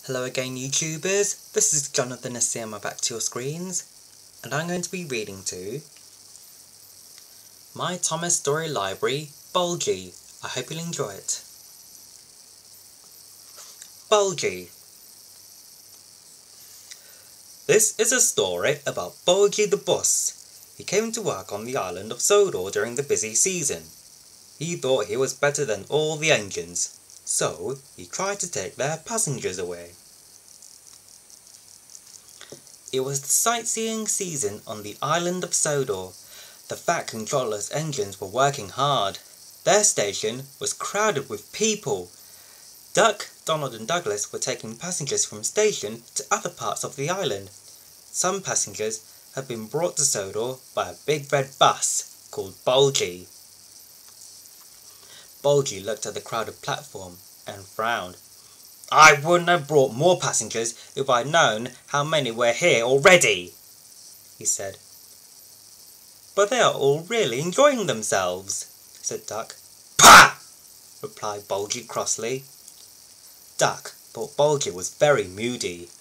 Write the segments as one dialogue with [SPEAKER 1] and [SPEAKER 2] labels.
[SPEAKER 1] Hello again YouTubers, this is Jonathan Asima back to your screens, and I'm going to be reading to My Thomas Story Library, Bulgy. I hope you'll enjoy it. Bulgy. This is a story about Bulgy the bus. He came to work on the island of Sodor during the busy season. He thought he was better than all the engines, so he tried to take their passengers away. It was the sightseeing season on the island of Sodor. The Fat Controller's engines were working hard. Their station was crowded with people. Duck, Donald and Douglas were taking passengers from station to other parts of the island. Some passengers had been brought to Sodor by a big red bus called Bulgy. Bulgy looked at the crowded platform and frowned. "I wouldn't have brought more passengers if I'd known how many were here already," he said. "But they are all really enjoying themselves," said Duck. "Pah!" replied Bulgy crossly. Duck thought Bulgy was very moody.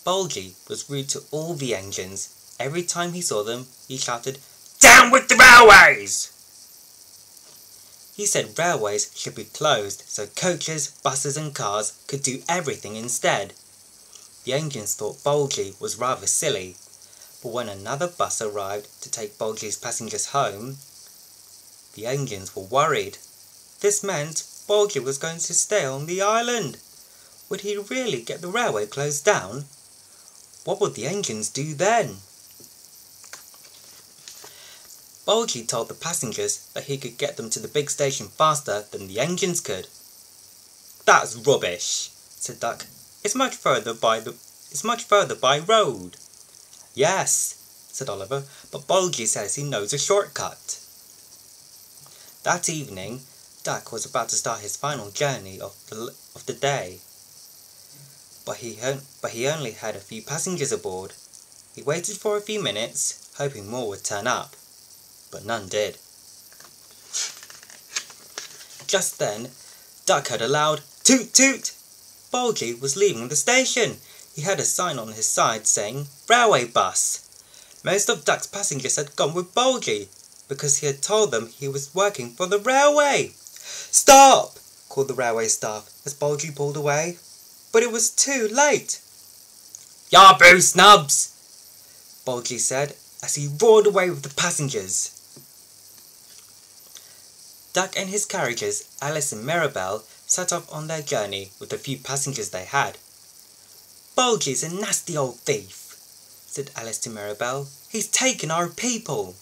[SPEAKER 1] Bulgy was rude to all the engines. Every time he saw them, he shouted, "Down with the railways!" He said railways should be closed so coaches, buses and cars could do everything instead. The engines thought Bulgy was rather silly, but when another bus arrived to take Bulgy's passengers home, the engines were worried. This meant Bulgy was going to stay on the island. Would he really get the railway closed down? What would the engines do then? Bulgy told the passengers that he could get them to the big station faster than the engines could. "That's rubbish," said Duck. It's much further by road." "Yes," said Oliver, "but Bulgy says he knows a shortcut." That evening, Duck was about to start his final journey of the day. But he only had a few passengers aboard. He waited for a few minutes, hoping more would turn up. But none did. Just then, Duck heard a loud toot toot. Bulgy was leaving the station. He had a sign on his side saying railway bus. Most of Duck's passengers had gone with Bulgy because he had told them he was working for the railway. "Stop!" called the railway staff as Bulgy pulled away. But it was too late. "Yahoo snubs!" Bulgy said as he roared away with the passengers. Duck and his carriages, Alice and Mirabelle, set off on their journey with the few passengers they had. "Bulgy's a nasty old thief," said Alice to Mirabelle. "He's taken our people."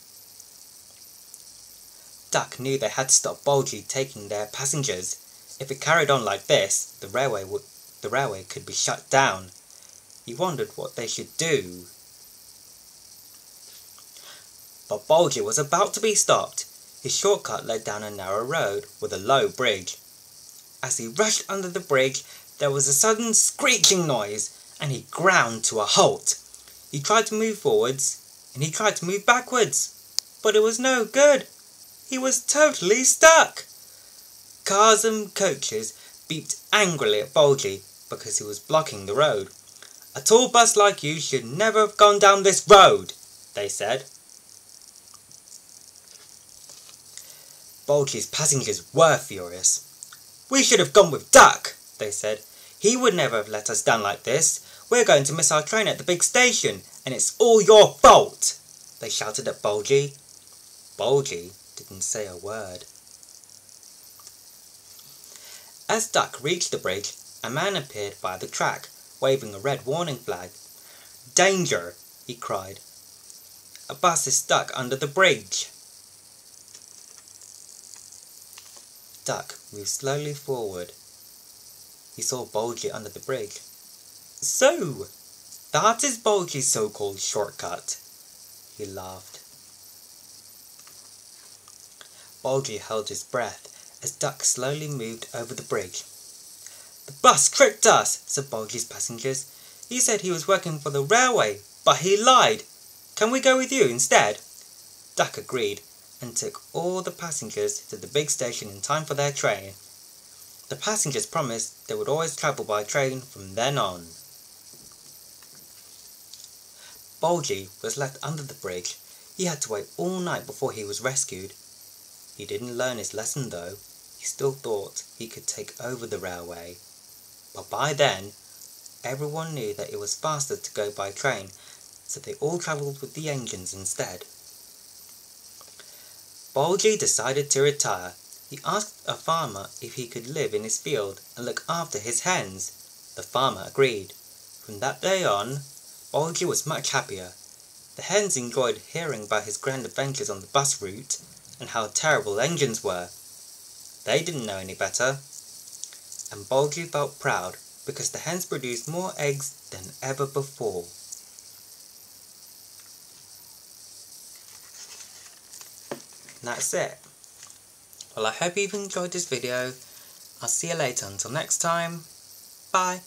[SPEAKER 1] Duck knew they had to stop Bulgy taking their passengers. If it carried on like this, the railway could be shut down. He wondered what they should do. But Bulgy was about to be stopped. His shortcut led down a narrow road with a low bridge. As he rushed under the bridge, there was a sudden screeching noise, and he ground to a halt. He tried to move forwards, and he tried to move backwards, but it was no good. He was totally stuck. Cars and coaches beeped angrily at Bulgy because he was blocking the road. "A tall bus like you should never have gone down this road," they said. Bulgy's passengers were furious. "We should have gone with Duck," they said. "He would never have let us down like this. We're going to miss our train at the big station, and it's all your fault," they shouted at Bulgy. Bulgy didn't say a word. As Duck reached the bridge, a man appeared by the track, waving a red warning flag. "Danger!" he cried. "A bus is stuck under the bridge." Duck moved slowly forward. He saw Bulgy under the bridge. "So, that is Bulgy's so-called shortcut," he laughed. Bulgy held his breath as Duck slowly moved over the bridge. "The bus tricked us," said Bulgy's passengers. "He said he was working for the railway, but he lied. Can we go with you instead?" Duck agreed and took all the passengers to the big station in time for their train. The passengers promised they would always travel by train from then on. Bulgy was left under the bridge. He had to wait all night before he was rescued. He didn't learn his lesson though. He still thought he could take over the railway. But by then, everyone knew that it was faster to go by train, so they all travelled with the engines instead. Bulgy decided to retire. He asked a farmer if he could live in his field and look after his hens. The farmer agreed. From that day on, Bulgy was much happier. The hens enjoyed hearing about his grand adventures on the bus route and how terrible engines were. They didn't know any better. And Bulgy felt proud because the hens produced more eggs than ever before. And that's it. Well, I hope you've enjoyed this video. I'll see you later. Until next time, bye.